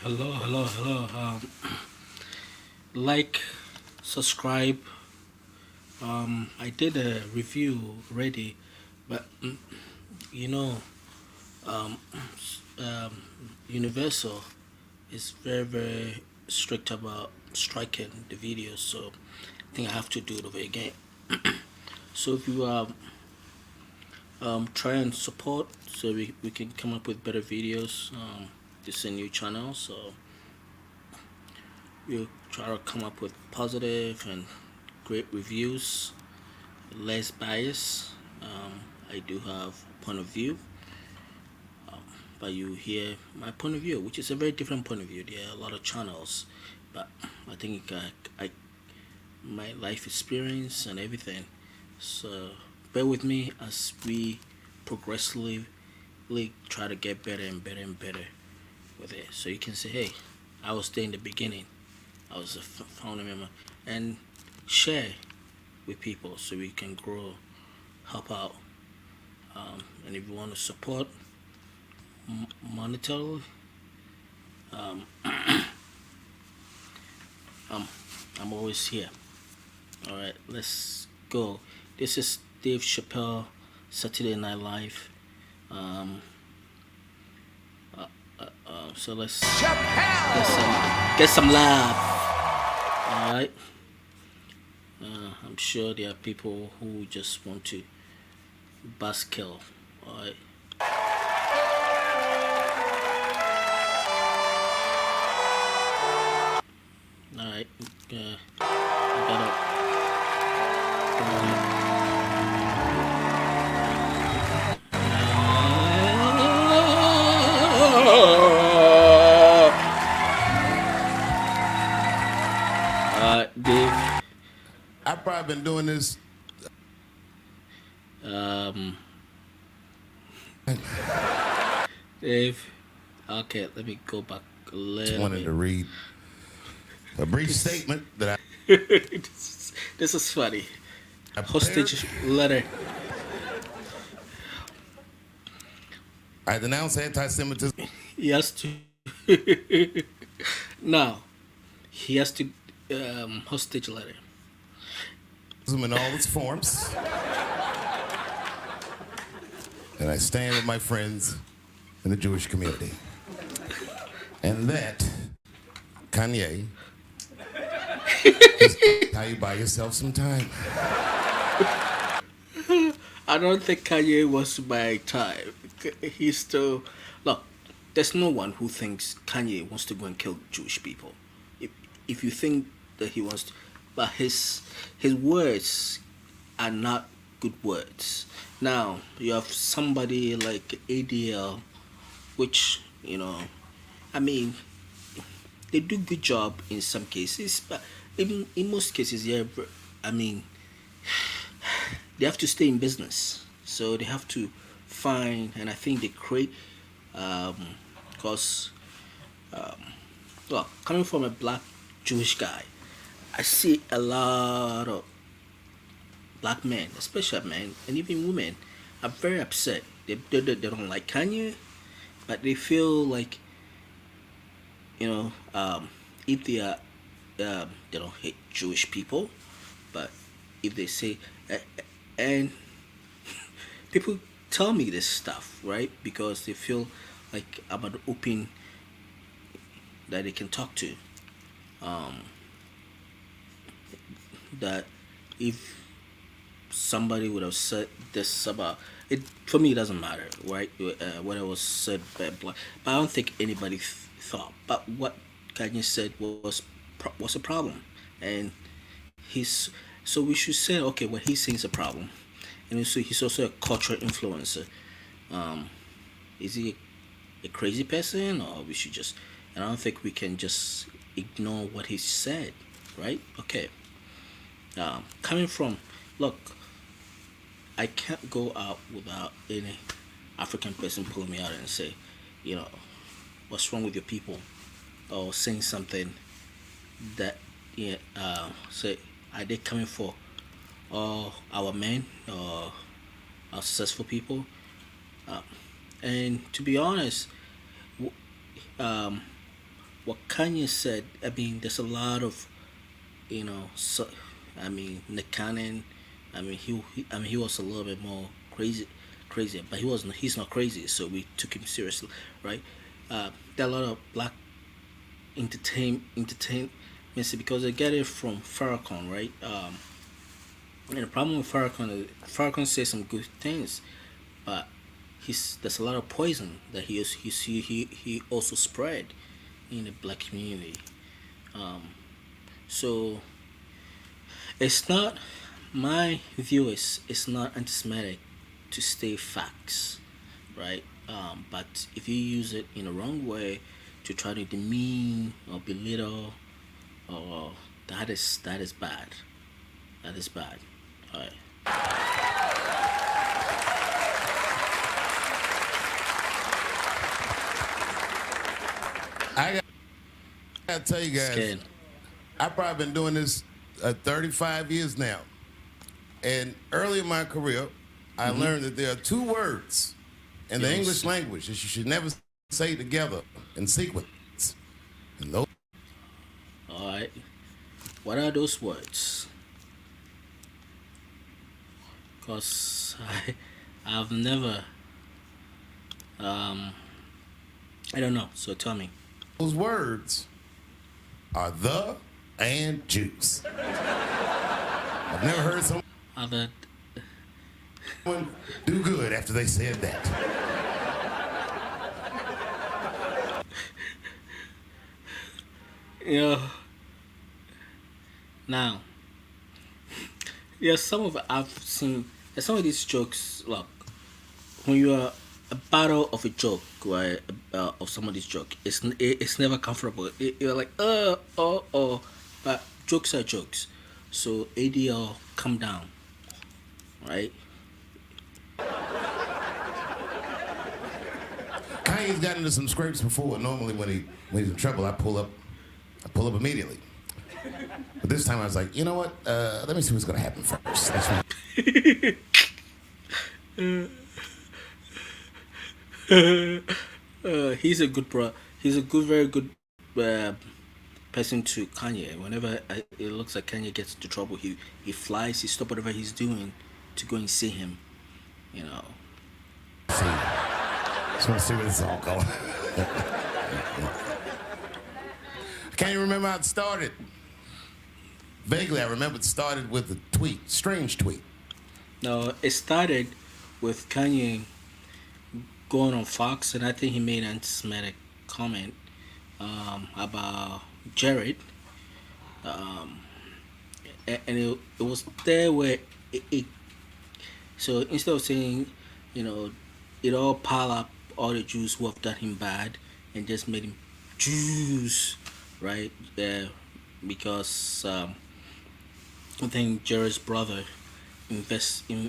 Hello, hello, hello. Like, subscribe. I did a review already, but you know, um, Universal is very, very strict about striking the videos, so I think I have to do it over again. So if you try and support, so we can come up with better videos. This is a new channel, so we'll try to come up with positive and great reviews, less bias. I do have a point of view, but you hear my point of view, which is a very different point of view. There are a lot of channels, but I think I my life experience and everything. So bear with me as we progressively try to get better and better and better with it. So you can say, hey, I was there in the beginning. I was a founder member, and share with people so we can grow, help out. And if you want to support monetarily, um, I'm, I'm always here. All right, let's go. This is Dave Chappelle, Saturday Night Live. Um, so let's get some love. All right. I'm sure there are people who just want to buzzkill. All right. All right. I Dave. I've probably been doing this. Um, Dave. Okay, let me go back a little Wanted bit. to read a brief statement that This is funny. I prepared. Hostage letter. I denounce anti-Semitism He has to. Now, he has to hostage letter. in all its forms, and I stand with my friends in the Jewish community, and that Kanye is how you buy yourself some time. I don't think Kanye wants to buy time. He's still look. There's no one who thinks Kanye wants to go and kill Jewish people. If if you think that he wants, to, but his words are not good words. Now you have somebody like ADL, which I mean, they do good job in some cases, but in most cases, yeah. I mean, they have to stay in business, so they have to find, and I think they create, because well, coming from a black Jewish guy, I see a lot of black men, especially men and even women, are very upset. They don't like Kanye, but they feel like you know if they are they don't hate Jewish people, but if they say and people tell me this stuff, right? Because they feel like I'm an open that they can talk to. Um, that if somebody would have said this about it, for me, it doesn't matter, right? What it was said by black, but I don't think anybody thought. But what Kanye said was a problem, and he's so we should say okay, what he's saying is a problem, and so he's also a cultural influencer. Um, is he a crazy person, or we should just? And I don't think we can just ignore what he said, right? Okay. Coming from, look, I can't go out without any African person pulling me out and say, you know, what's wrong with your people, or saying something that, yeah, say, are they coming for all our men or our successful people? And to be honest, um, what Kanye said. I mean, there's a lot of so, I mean, Nick Cannon. I mean, I mean, he was a little bit more crazy, but he wasn't. He's not crazy, so we took him seriously, right? There are a lot of black entertainment because they get it from Farrakhan, right? And the problem with Farrakhan is Farrakhan says some good things, but there's a lot of poison that he also spread in the black community. So it's not my view is it's not anti-Semitic to state facts, right? But if you use it in a wrong way to try to demean or belittle, or that is bad. That is bad. All right. I gotta tell you guys, Scared. I've probably been doing this 35 years now. And early in my career, I learned that there are two words in the Yes. English language that you should never say together in sequence. And those All right. What are those words? Cause I've never I don't know. So tell me. words are the and juice. I've never heard someone Other do good after they said that. Yeah. Now, yeah, some of it I've seen. Some of these jokes, like when you are a battle of a joke, right? Of somebody's joke, it's never comfortable. You're like, oh, but jokes are jokes. So ADL, come down, right? Kanye's gotten into some scrapes before. Normally, when he's in trouble, I pull up immediately. But this time, I was like, you know what? Let me see what's gonna happen first. He's a good bro. He's a very good person to Kanye. Whenever it looks like Kanye gets into trouble, he flies. He stop whatever he's doing to go and see him. You know. See, just want to see where this is all going. I can't even remember how it started. Vaguely, I remember it started with a tweet, strange tweet. No, it started with Kanye going on Fox, and I think he made an anti-Semitic comment about Jared, and it was there where it. So instead of saying, you know, it all pile up all the Jews who have done him bad, and just made him Jews, right? Because I think Jared's brother invested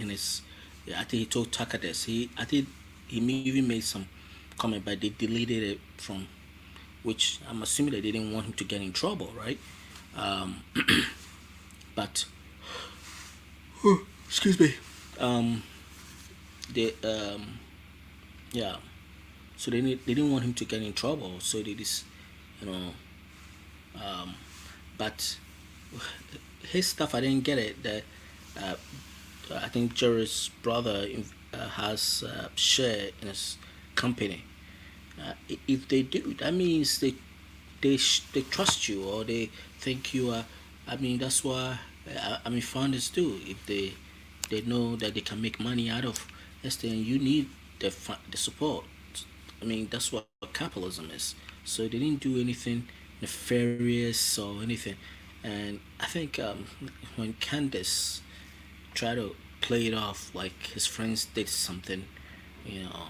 in his. Yeah, I think he told Tucker this. I think even made some comment, but they deleted it from, which I'm assuming that they didn't want him to get in trouble, right? But excuse me. They yeah. So they didn't want him to get in trouble, so they just, you know, but his stuff I didn't get it. That I think Jerry's brother has share in his company. If they do, that means they trust you, or they think you are. I mean, that's why I mean founders do. If they know that they can make money out of this thing, you need the support. I mean, that's what capitalism is. So they didn't do anything nefarious or anything. And I think when Candace tried to play it off like his friends did something, you know,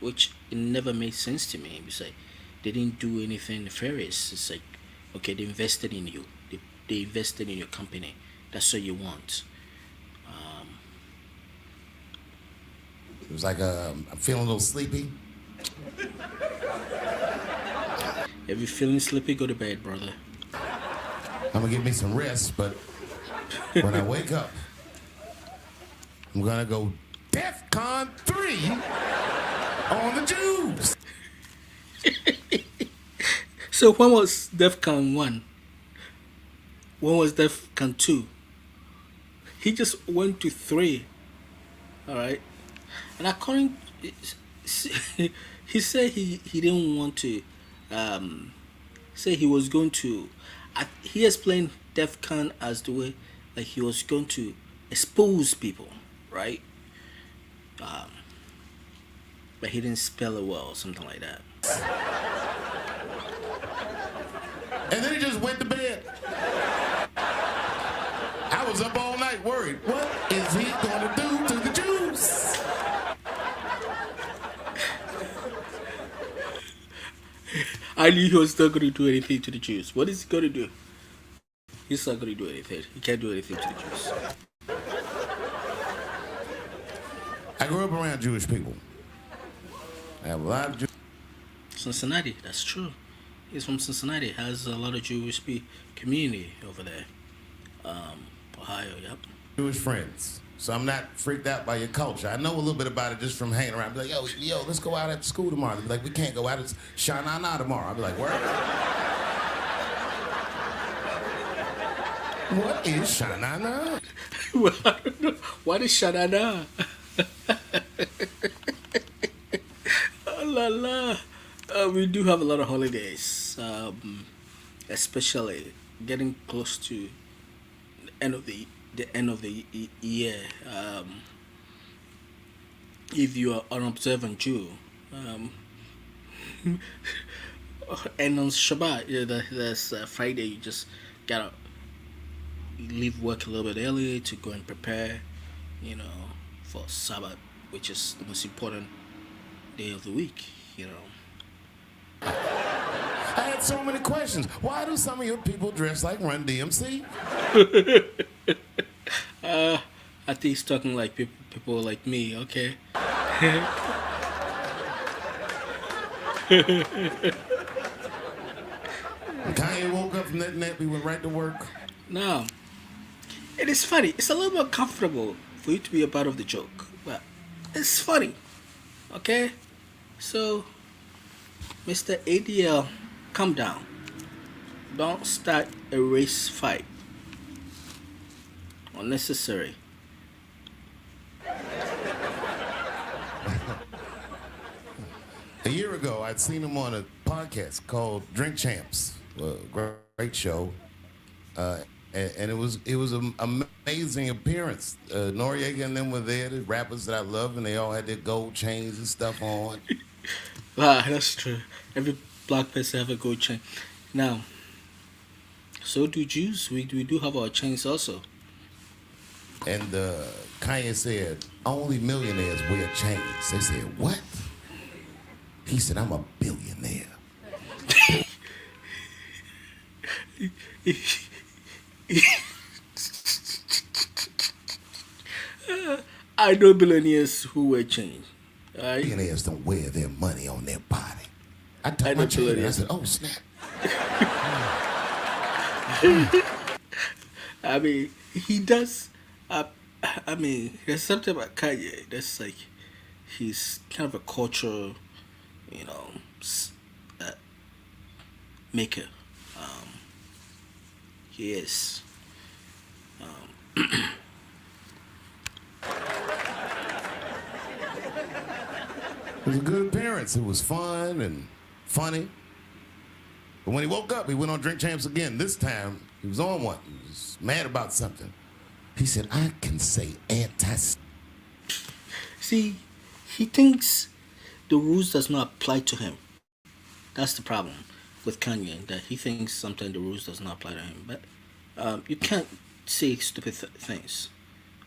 which it never made sense to me. It's like they didn't do anything nefarious. It's like, okay, they invested in you. They invested in your company. That's what you want. It was like I'm feeling a little sleepy. If you're feeling sleepy, go to bed, brother. I'm gonna give me some rest, but when I wake up, I'm gonna go DEFCON 3 on the Jews. So when was DEFCON 1? When was DEFCON 2? He just went to 3. All right. And according, he said he didn't want to um, say he was going to. He explained DEFCON as the way like he was going to expose people, right? But he didn't spell it well, something like that. And then he just went to bed. I was up all night worried. What is he going to do to the Jews? I knew he was not going to do anything to the Jews. What is he going to do? He's not going to do anything. He can't do anything to the Jews. I grew up around Jewish people. I have a lot of Jews. Cincinnati, that's true. He's from Cincinnati. Has a lot of Jewish community over there. Ohio, yep. Jewish friends. So I'm not freaked out by your culture. I know a little bit about it just from hanging around. Be like, yo, let's go out after school tomorrow. They'll be like, we can't go out. It's Shana tomorrow. I'll be like, where? What is Shana? Well, I don't know. What is Shadana? Oh, la la. We do have a lot of holidays, especially getting close to the end of the year. If you are an observant Jew, and on Shabbat, that's Friday. You just gotta leave work a little bit early to go and prepare, for Sabbath, which is the most important day of the week. I had so many questions. Why do some of your people dress like Run DMC? I think he's talking like people like me. Okay. Kanye woke up from that nap. He went right to work. Now, it is funny. It's a little more comfortable for you to be a part of the joke, but it's funny. Okay, so Mr. ADL, calm down. Don't start a race fight. Unnecessary. A year ago, I'd seen him on a podcast called Drink Champs. Great show. And it was an amazing appearance. Noriega and them were there, the rappers that I love, and they all had their gold chains and stuff on. That's true. Every black person have a gold chain. Now, so do Jews. We do have our chains also. And Kanye said, only millionaires wear chains. They said, what? He said, I'm a billionaire. I know billionaires who wear chains. Right? Billionaires don't wear their money on their body. I took my chain and I said, oh, snap. I mean, he does. I mean, there's something about Kanye that's like he's kind of a cultural, maker. He is. It was a good appearance. It was fun and funny. But when he woke up, he went on Drink Champs again. This time, he was on one. He was mad about something. He said, I can say anti... See, he thinks the rules does not apply to him. That's the problem with Kanye, that he thinks sometimes the rules does not apply to him. But you can't say stupid things,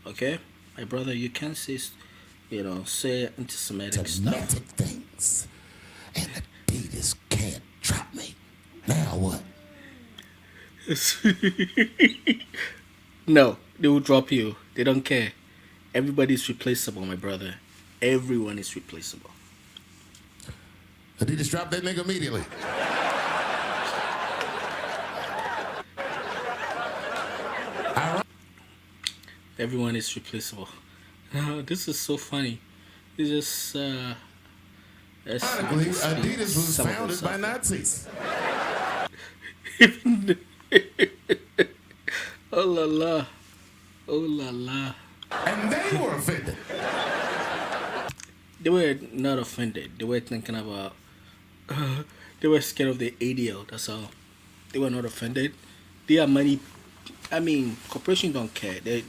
okay? My brother, you can't say, say anti-Semitic stuff. Semitic things. And Adidas can't drop me. Now what? No, they will drop you. They don't care. Everybody's replaceable, my brother. Everyone is replaceable. Adidas dropped that nigga immediately. Everyone is replaceable. This is so funny. It's just Ironically, Adidas was founded by Nazis. Oh la la. Oh la la. And they were offended. They were not offended. They were thinking about. They were scared of the ADL. That's all. They were not offended. There are many. I mean, corporations don't care. They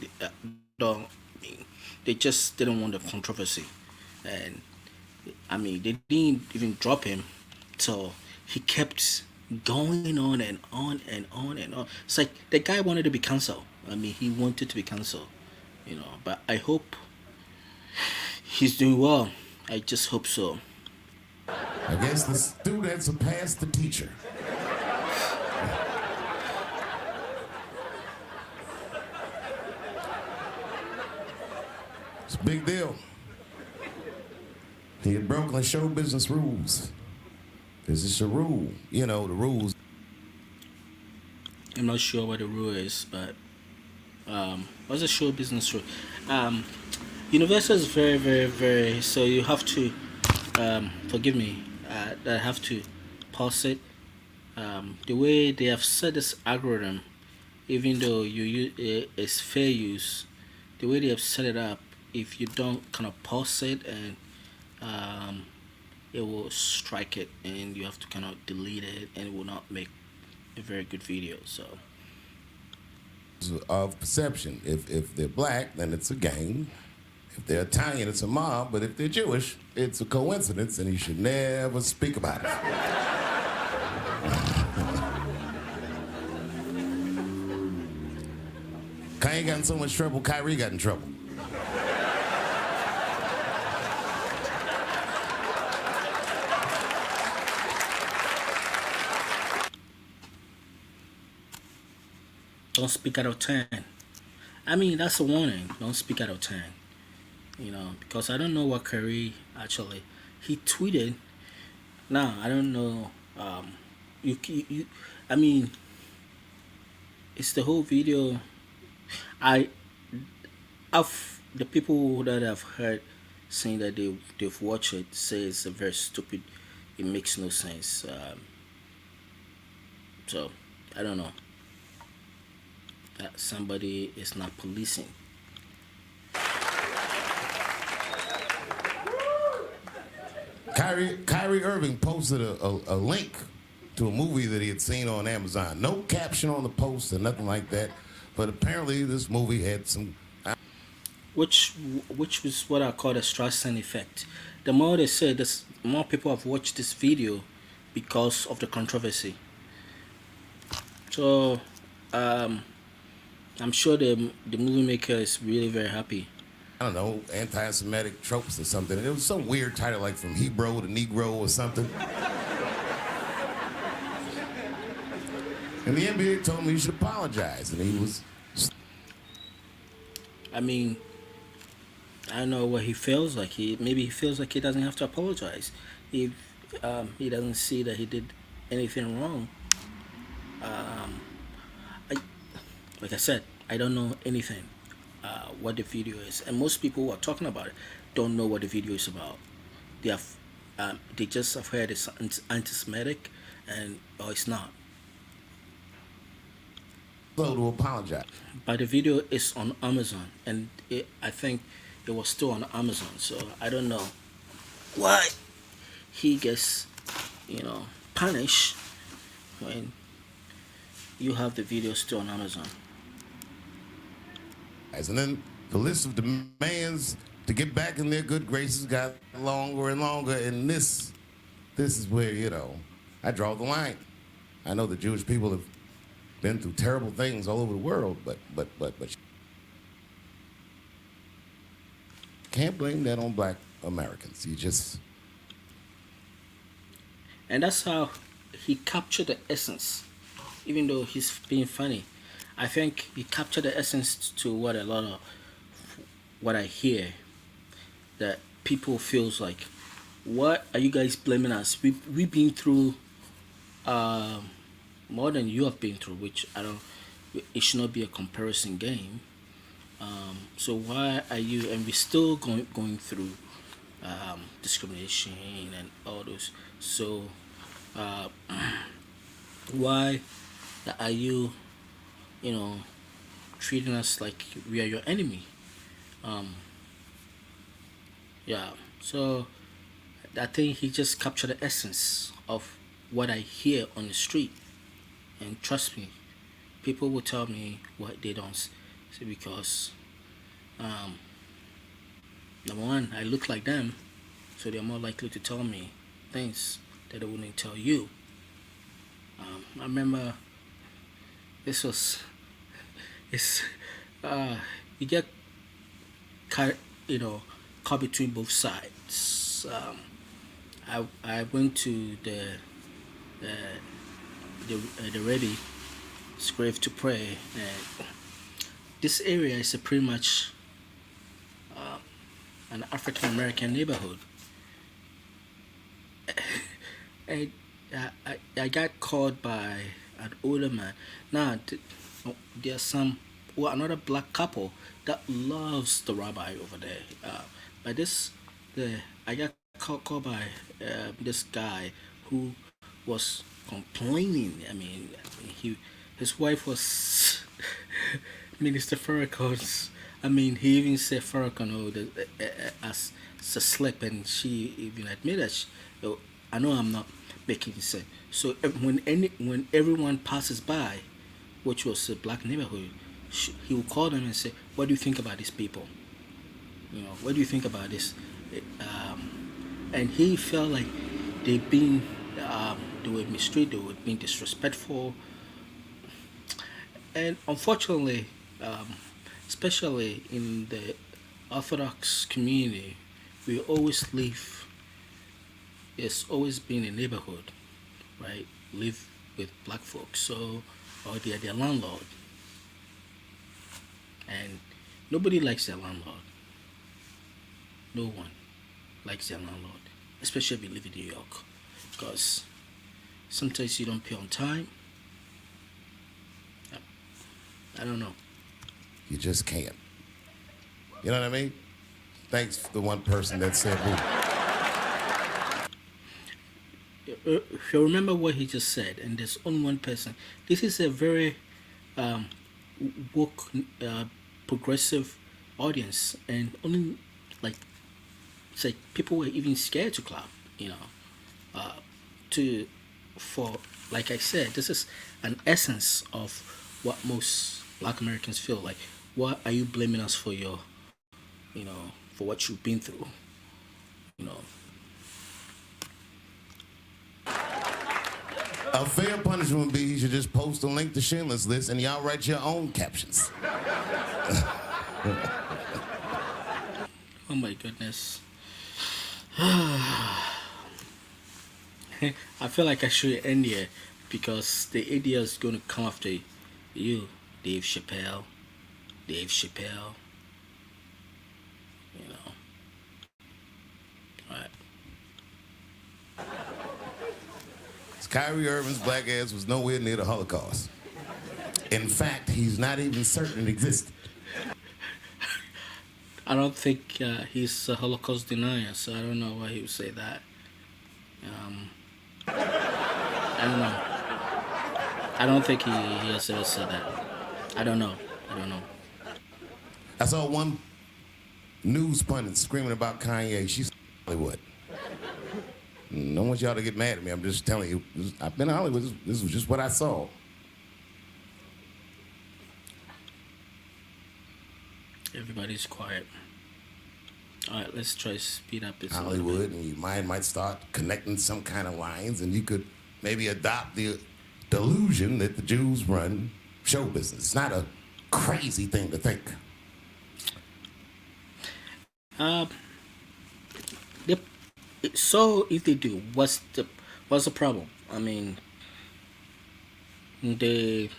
don't. I mean, they just didn't want the controversy, and I mean, they didn't even drop him, so he kept going on and on and on and on. It's like the guy wanted to be cancelled. I mean, he wanted to be cancelled, But I hope he's doing well. I just hope so. I guess the students surpassed the teacher. It's a big deal. He had broken the show business rules. This is a rule. You know, the rules. I'm not sure what the rule is, but what's the show business rule? Um, Universal is very, very, very. So you have to forgive me. I have to pause it. The way they have set this algorithm, even though it's fair use, the way they have set it up, if you don't kind of pause it and um, it will strike it, and you have to kind of delete it, and it will not make a very good video. So Of perception. If they're black, then it's a gang. If they're Italian, it's a mob. But if they're Jewish, it's a coincidence, and you should never speak about it. Kanye got in so much trouble, Kyrie got in trouble. don't speak out of turn. I mean, that's a warning. Don't speak out of turn. Because I don't know what Kyrie actually he tweeted. Now I don't know. You I mean, it's the whole video. I of the people that I've heard saying that they've watched it say it's a very stupid. It makes no sense. So I don't know that somebody is not policing. Kyrie Irving posted a link to a movie that he had seen on Amazon. No caption on the post or nothing like that. But apparently this movie had some. which which was what I call the Streisand effect. The more they say this, more people have watched this video because of the controversy. So um, I'm sure the movie maker is really very happy. I don't know, anti-Semitic tropes or something. It was some weird title like From Hebrew to Negro or something. And the NBA told me he should apologize. And he was. I mean, I don't know what he feels like. He feels like he doesn't have to apologize if he doesn't see that he did anything wrong. Um, I, like I said, I don't know anything what the video is, and most people who are talking about it don't know what the video is about. They just have heard it's anti-Semitic, and it's not. Slow to apologize. But the video is on Amazon, and I think it was still on Amazon. So I don't know why he gets, punished when you have the video still on Amazon. And then the list of demands to get back in their good graces got longer and longer. And this is where, I draw the line. I know the Jewish people have been through terrible things all over the world, but can't blame that on black Americans. And that's how he captured the essence, even though he's being funny. I think he captured the essence to what I hear, that people feels like, what are you guys blaming us? We've been through more than you have been through, which I don't. It should not be a comparison game. So why are you? And we're still going through discrimination and all those. So uh, why Are you, you know, treating us like we are your enemy? Um, yeah. So I think he just captured the essence of what I hear on the street. And trust me, people will tell me what they don't see because um, number one, I look like them, so they're more likely to tell me things that they wouldn't tell you. I remember this was it's you get caught, caught between both sides. I went to the Rebbe's grave to pray, and this area is a pretty much an African American neighborhood, and I got called by an older man. Now there's another black couple that loves the rabbi over there. But the I got called by this guy who was complaining. I mean, he his wife was Minister Farrakhan's. I mean, he even said Farrakhan as a slip, and she even admitted. I know I'm not making sense. So when everyone passes by, which was a black neighborhood, he will call them and say, "What do you think about these people? What do you think about this?" And he felt like they been they were mistreated, they were being disrespectful, and unfortunately, um, especially in the Orthodox community, we always live. It's always been a neighborhood, right? Live with black folks, so or they are their landlord, and nobody likes their landlord. No one likes their landlord, especially if you live in New York, because sometimes you don't pay on time. I don't know. You just can't. You know what I mean? Thanks for the one person that said, "Ooh." If you remember what he just said, and there's only one person, this is a very um, woke, progressive audience, and only like it's like people were even scared to clap. To for like I said, this is an essence of what most Black Americans feel like. What are you blaming us for for what you've been through? You know, A fair punishment would be you should just post a link to Schindler's List and y'all write your own captions. oh my goodness. I feel like I should end here because the idiot is going to come after you, Dave Chappelle. Dave Chappelle. You know. All right. Kyrie Irving's black ass was nowhere near the Holocaust. In fact, he's not even certain it existed. I don't think he's a Holocaust denier, so I don't know why he would say that. I don't know. I don't think he has ever said that. I don't know. I don't know. I saw one news pundit screaming about Kanye. She's Hollywood. I don't want y'all to get mad at me. I'm just telling you. I've been in Hollywood. This was just what I saw. Everybody's quiet. All right, let's try to speed up this. Hollywood, and your mind might start connecting some kind of lines, and you could maybe adopt the delusion that the Jews run show business. It's not a crazy thing to think. Uh, they, so if they do, what's the problem? I mean, they,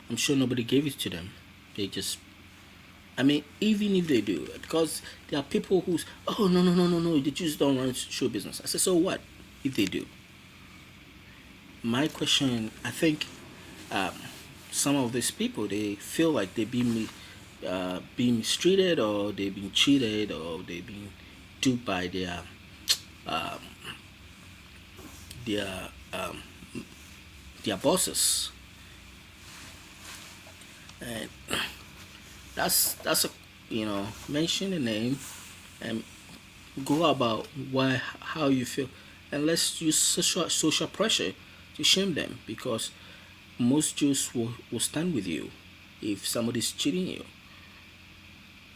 I'm sure nobody gave it to them. They just, I mean, even if they do, because there are people who's, oh no, the Jews don't run show business. I said, so what if they do? My question, I think, um, some of these people they feel like they've being mistreated, or they've been cheated, or they've been duped by um, their um, their bosses. and that's a mention the name and go about why how you feel, and let's use social pressure to shame them because most Jews will stand with you if somebody's cheating you.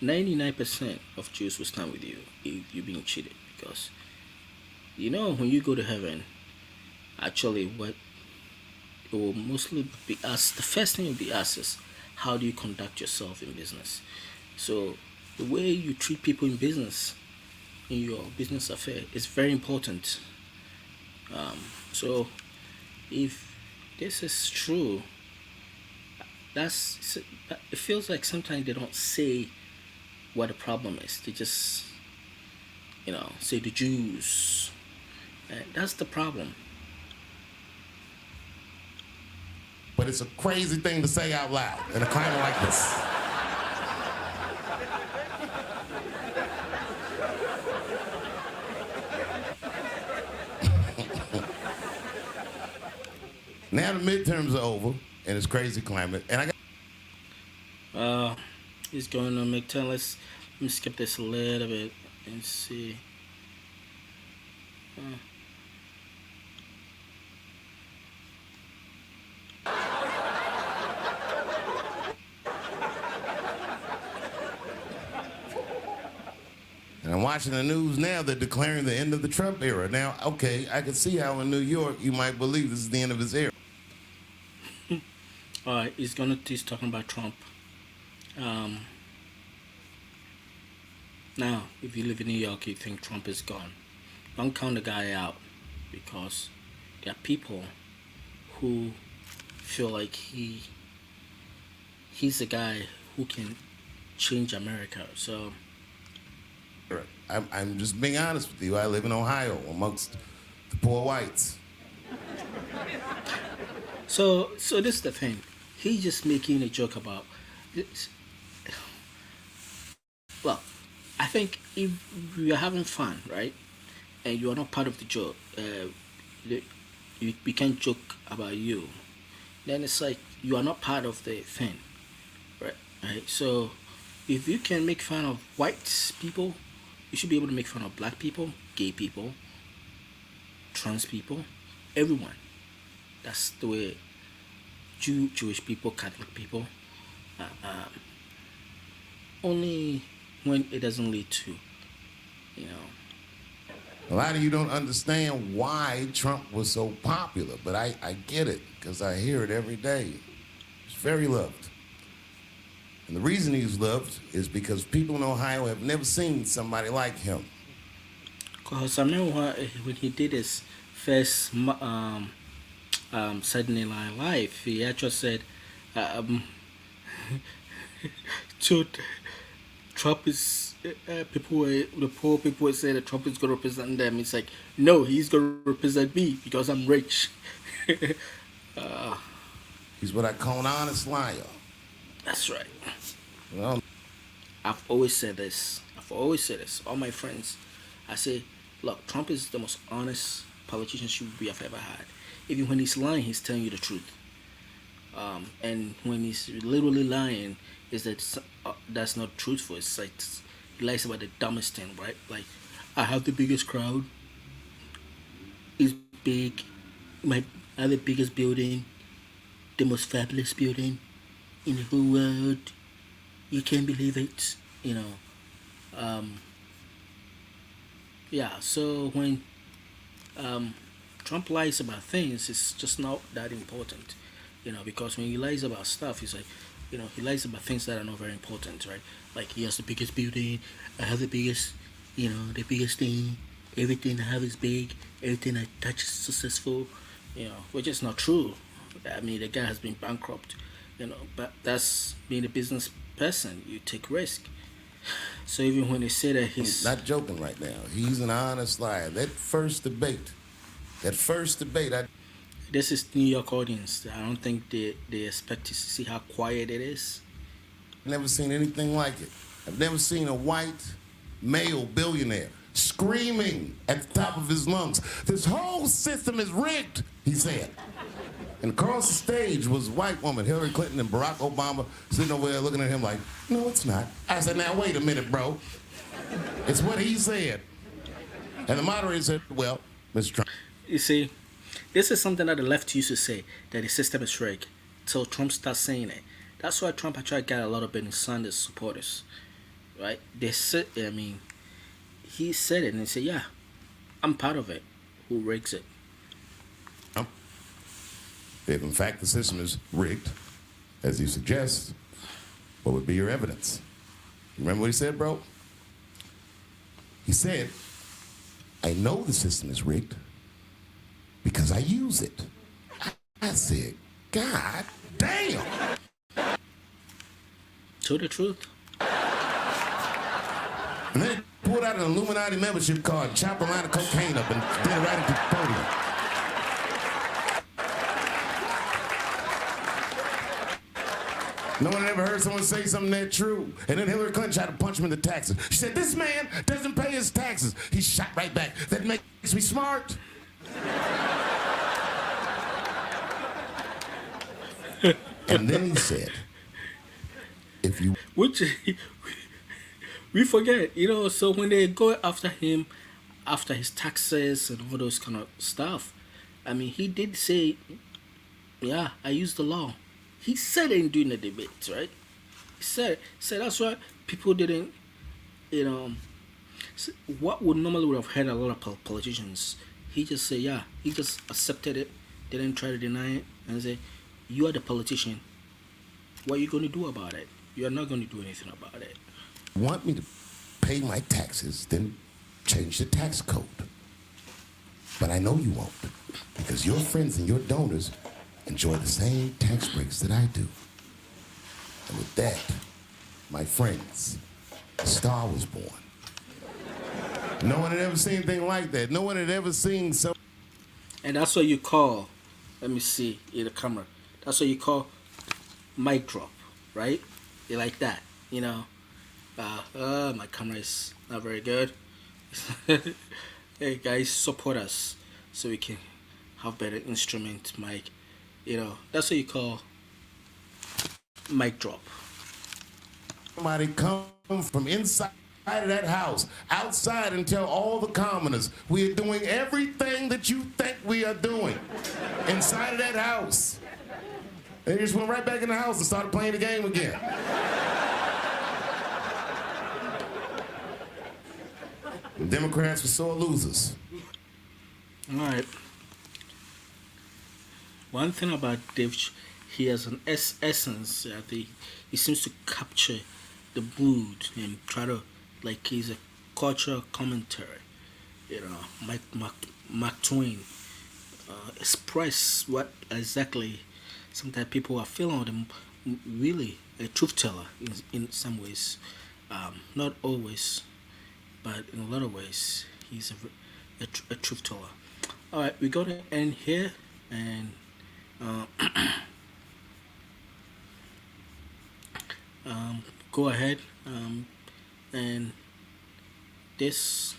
99% of Jews will stand with you if you're being cheated because when you go to heaven, actually what it will mostly be asked, the first thing you'll be asked is how do you conduct yourself in business. So the way you treat people in business, in your business affair, is very important. So if this is true, that's it feels like sometimes they don't say what the problem is. They just say the Jews, and that's the problem. But it's a crazy thing to say out loud in a climate like this. Now the midterms are over in this crazy climate, and I got. He's going to make 10. Let me skip this a little bit and see. And I'm watching the news now. They're declaring the end of the Trump era. Now, okay, I can see how in New York you might believe this is the end of his era. All right, he's talking about Trump. Now, if you live in New York, you think Trump is gone. Don't count the guy out because there are people who feel like he's the guy who can change America. So I'm just being honest with you. I live in Ohio amongst the poor whites. so this is the thing. He's just making a joke about this. Well, I think if we are having fun, right, and you are not part of the joke, we can't joke about you. Then it's like you are not part of the thing, right? Right. So if you can make fun of white people, you should be able to make fun of black people, gay people, trans people, everyone. That's the way Jewish people, Catholic people. Uh, um, Only when it doesn't lead to, you know. A lot of you don't understand why Trump was so popular, but I get it because I hear it every day. He's very loved. And the reason he's loved is because people in Ohio have never seen somebody like him. Because I remember when he did his first Saturday Night Live, he actually said, um, to Trump is the poor people would say that Trump is going to represent them. It's like, no, he's going to represent me because I'm rich. He's what I call an honest liar. That's right. Well, I've always said this. All my friends, I say, look, Trump is the most honest politician we have ever had. Even when he's lying, he's telling you the truth. And when he's literally lying, is that that's not truthful. It's like he lies about the dumbest thing, right? Like, I have the biggest crowd. It's big. I have the biggest building, the most fabulous building in the whole world. You can't believe it, you know. Yeah. So when Trump lies about things, it's just not that important, because when he lies about stuff, he's like, he lies about things that are not very important, right? Like he has the biggest building, I have the biggest, the biggest thing, everything I have is big, everything I touch is successful, which is not true. I mean, the guy has been bankrupt, but that's being a business person, you take risk. So even when they say that he's not joking right now. He's an honest liar. That first debate, this is New York audience. I don't think they expect to see how quiet it is. I've never seen anything like it. I've never seen a white male billionaire screaming at the top of his lungs, "This whole system is rigged," he said. And across the stage was a white woman, Hillary Clinton and Barack Obama, sitting over there looking at him like, no, it's not. I said, now, wait a minute, bro. It's what he said. And the moderator said, well, Mr. Trump. You see, this is something that the left used to say, that the system is rigged, till Trump starts saying it. That's why Trump actually got a lot of Bernie Sanders supporters, right? They said, I mean, he said it and they said, yeah, I'm part of it. Who rigs it? If in fact the system is rigged, as you suggest, what would be your evidence? Remember what he said, bro? He said, I know the system is rigged because I use it. I said, God damn. Tell the truth. And then he pulled out an Illuminati membership card, chopped a line of cocaine up, and did it right into the podium. No one ever heard someone say something that true. And then Hillary Clinton tried to punch him in the taxes. She said, this man doesn't pay his taxes. He shot right back. That makes me smart. And then he said, if you... Which we forget, you know, so when they go after him, after his taxes and all those kind of stuff, I mean, he did say, yeah, I use the law. He said it during the debates, right? He said that's why people didn't, you know, what would normally would have heard a lot of politicians. He just said, yeah, he just accepted it, didn't try to deny it, and say, you are the politician. What are you going to do about it? You are not going to do anything about it. Want me to pay my taxes, then change the tax code. But I know you won't, because your friends and your donors enjoy the same tax breaks that I do. And with that, my friends, a star was born. No one had ever seen anything like that. No one had ever seen so. And that's what you call, let me see in the camera, that's what you call mic drop, right? You like that, you know? My camera is not very good. Hey guys, support us so we can have better instrument mic. You know, that's what you call mic drop. Somebody come from inside of that house, outside, and tell all the commoners we are doing everything that you think we are doing inside of that house. They just went right back in the house and started playing the game again. The Democrats were sore losers. All right. One thing about Dave, he has an essence. I think he seems to capture the mood and try to, like, he's a cultural commentary. You know, Mark Twain express what exactly sometimes people are feeling. Them really a truth teller in some ways, not always, but in a lot of ways he's a truth teller. All right, we're gonna end here and. Go ahead and this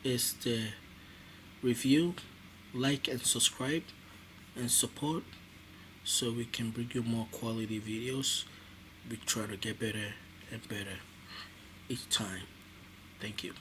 is the review. Like and subscribe and support so we can bring you more quality videos. We try to get better and better each time. Thank you.